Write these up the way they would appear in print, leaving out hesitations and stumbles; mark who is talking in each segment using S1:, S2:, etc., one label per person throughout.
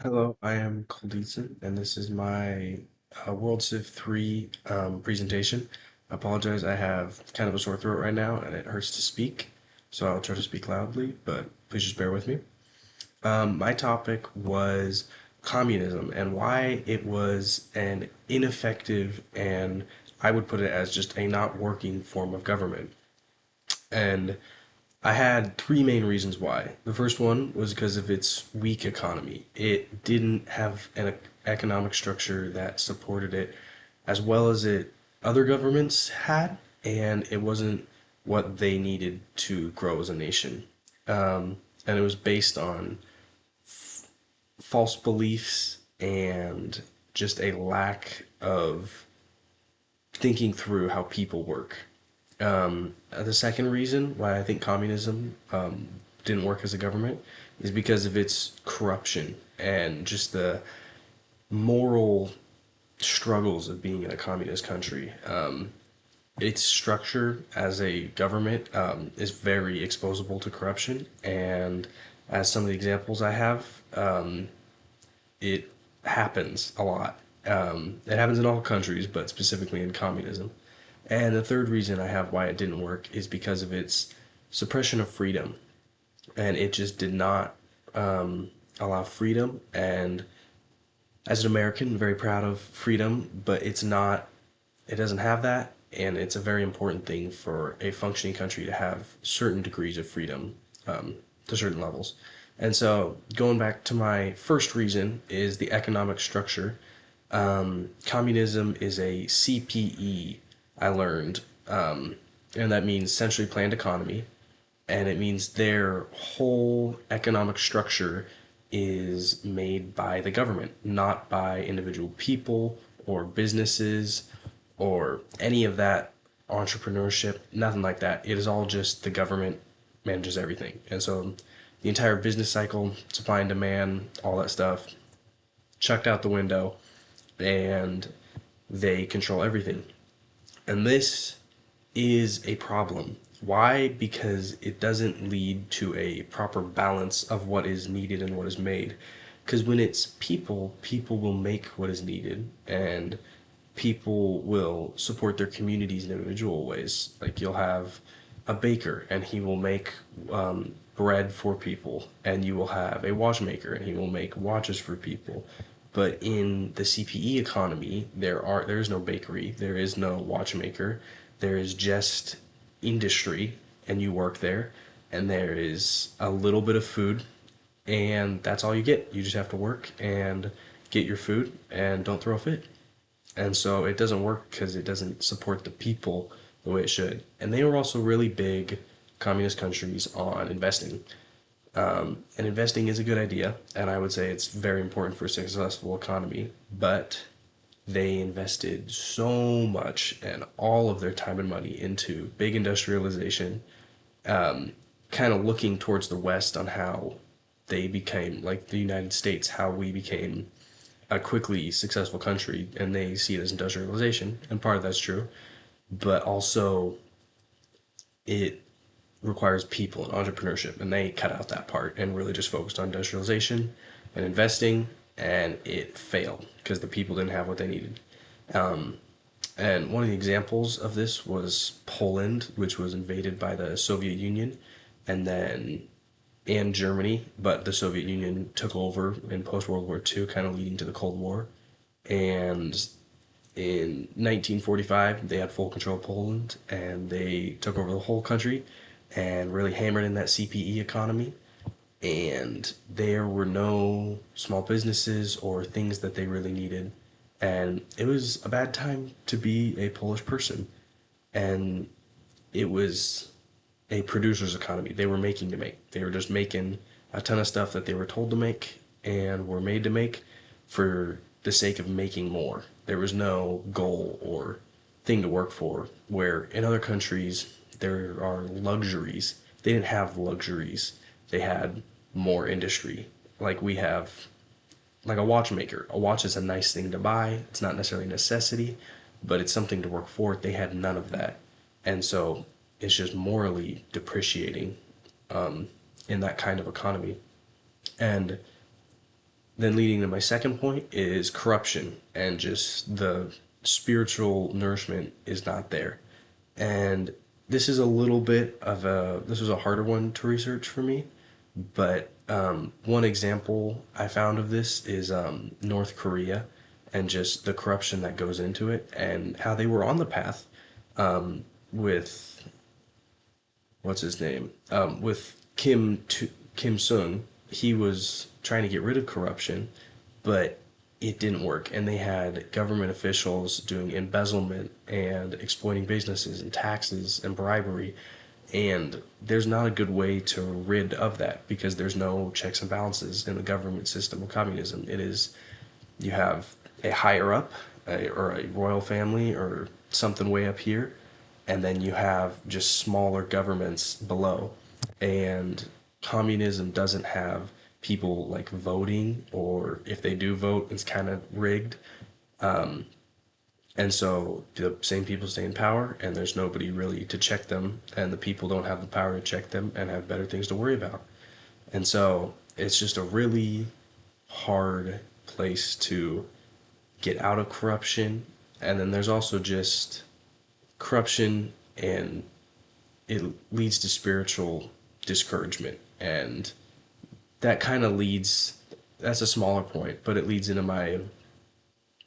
S1: Hello, I am called Dietzen, and this is my World Civ 3 presentation. I apologize, I have kind of a sore throat right now, and it hurts to speak, so I'll try to speak loudly, but please just bear with me. My topic was communism and why it was an ineffective and I would put it as just a not working form of government. And I had three main reasons why. The first one was because of its weak economy. It didn't have an economic structure that supported it as well as it other governments had, and it wasn't what they needed to grow as a nation. And it was based on false beliefs and just a lack of thinking through how people work. The second reason why I think communism didn't work as a government is because of its corruption and just the moral struggles of being in a communist country. Its structure as a government is very exposable to corruption, and as some of the examples I have, it happens a lot. It happens in all countries, but specifically in communism. And the third reason I have why it didn't work is because of its suppression of freedom. And it just did not allow freedom. And as an American, I'm very proud of freedom, but it doesn't have that. And it's a very important thing for a functioning country to have certain degrees of freedom to certain levels. And so, going back to my first reason, is the economic structure. Communism is a CPE, I learned, and that means centrally planned economy, and it means their whole economic structure is made by the government, not by individual people or businesses or any of that entrepreneurship, nothing like that. It is all just the government manages everything. And so the entire business cycle, supply and demand, all that stuff, chucked out the window, and they control everything. And this is a problem. Why? Because it doesn't lead to a proper balance of what is needed and what is made. Because when it's people, people will make what is needed, and people will support their communities in individual ways. Like you'll have a baker, and he will make bread for people, and you will have a watchmaker, and he will make watches for people. But in the CPE economy, there is no bakery, there is no watchmaker, there is just industry, and you work there, and there is a little bit of food, and that's all you get. You just have to work and get your food and don't throw a fit. And so it doesn't work because it doesn't support the people the way it should. And they were also really big communist countries on investing. And investing is a good idea, and I would say it's very important for a successful economy, but they invested so much and all of their time and money into big industrialization, kind of looking towards the West on how they became, like the United States, how we became a quickly successful country, and they see it as industrialization, and part of that's true, but also it requires people and entrepreneurship, and they cut out that part and really just focused on industrialization and investing, and it failed because the people didn't have what they needed. And one of the examples of this was Poland, which was invaded by the Soviet Union, and then and Germany, but the Soviet Union took over in post World War II, kind of leading to the Cold War. And in 1945, they had full control of Poland, and they took over the whole country and really hammered in that CPE economy. And there were no small businesses or things that they really needed. And it was a bad time to be a Polish person. And it was a producer's economy. They were making to make. They were just making a ton of stuff that they were told to make and were made to make for the sake of making more. There was no goal or thing to work for. Where in other countries, there are luxuries. They didn't have luxuries. They had more industry. Like we have, like a watchmaker. A watch is a nice thing to buy. It's not necessarily a necessity, but it's something to work for. They had none of that. And so it's just morally depreciating in that kind of economy. And Then leading to my second point is corruption and just the spiritual nourishment is not there. And this is a little bit of a this was a harder one to research for me, but one example I found of this is North Korea and just the corruption that goes into it and how they were on the path with what's his name with Kim Sung. He was trying to get rid of corruption, but it didn't work. And they had government officials doing embezzlement and exploiting businesses and taxes and bribery. And there's not a good way to rid of that because there's no checks and balances in the government system of communism. It is, you have a higher up or a royal family or something way up here, and then you have just smaller governments below. And communism doesn't have people like voting, or if they do vote, it's kind of rigged. And so the same people stay in power, and there's nobody really to check them, and the people don't have the power to check them and have better things to worry about. And so it's just a really hard place to get out of corruption. And then there's also just corruption, and it leads to spiritual discouragement. And that kind of leads, that's a smaller point, but it leads into my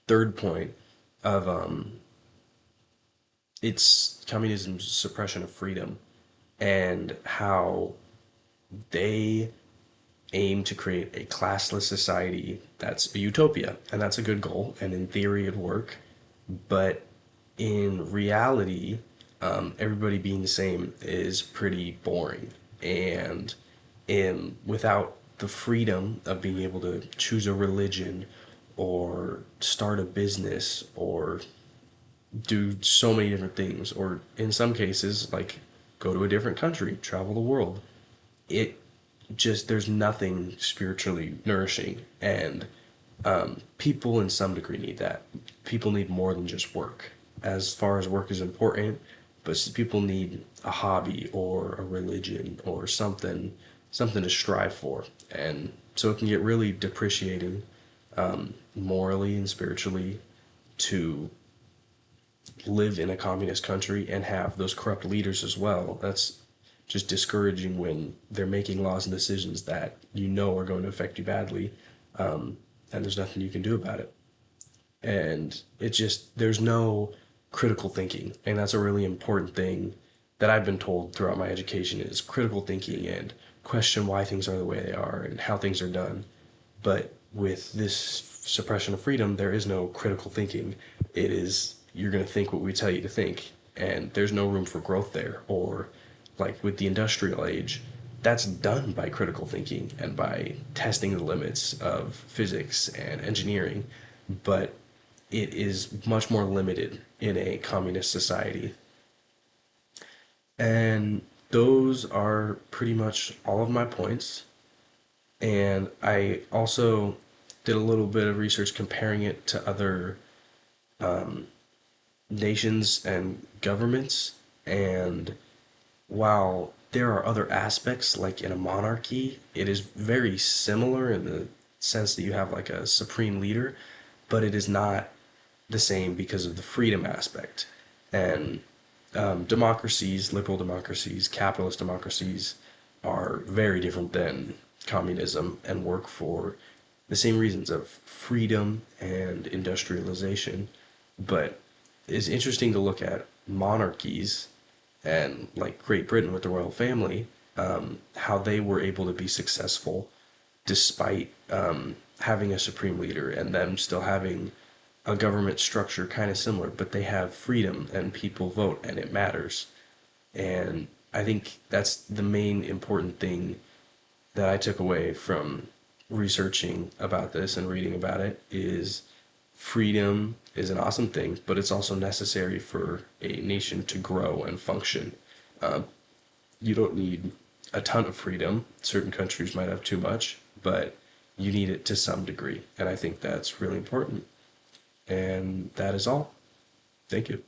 S1: third point of it's communism's suppression of freedom and how they aim to create a classless society that's a utopia. And that's a good goal, and in theory it'd work. But in reality, everybody being the same is pretty boring. And without the freedom of being able to choose a religion or start a business or do so many different things, or in some cases, like go to a different country, travel the world, it just, there's nothing spiritually nourishing. And people in some degree need that. People need more than just work. As far as work is important, but people need a hobby or a religion or something to strive for. And so it can get really depreciating morally and spiritually to live in a communist country and have those corrupt leaders as well. That's just discouraging when they're making laws and decisions that you know are going to affect you badly, and there's nothing you can do about it. And it just, there's no critical thinking, and that's a really important thing that I've been told throughout my education is critical thinking and question why things are the way they are and how things are done. But with this suppression of freedom, there is no critical thinking. It is, you're going to think what we tell you to think, and there's no room for growth there. Or like with the industrial age, that's done by critical thinking and by testing the limits of physics and engineering, but it is much more limited in a communist society. And those are pretty much all of my points. And I also did a little bit of research comparing it to other nations and governments. And while there are other aspects, like in a monarchy, it is very similar in the sense that you have like a supreme leader, but it is not the same because of the freedom aspect. And democracies, liberal democracies, capitalist democracies are very different than communism and work for the same reasons of freedom and industrialization. But it's interesting to look at monarchies and like Great Britain with the royal family, how they were able to be successful despite having a supreme leader and them still having a government structure kind of similar, but they have freedom and people vote and it matters. And I think that's the main important thing that I took away from researching about this and reading about it is freedom is an awesome thing, but it's also necessary for a nation to grow and function. Uh, you don't need a ton of freedom. Certain countries might have too much, but you need it to some degree. And I think that's really important. And that is all. Thank you.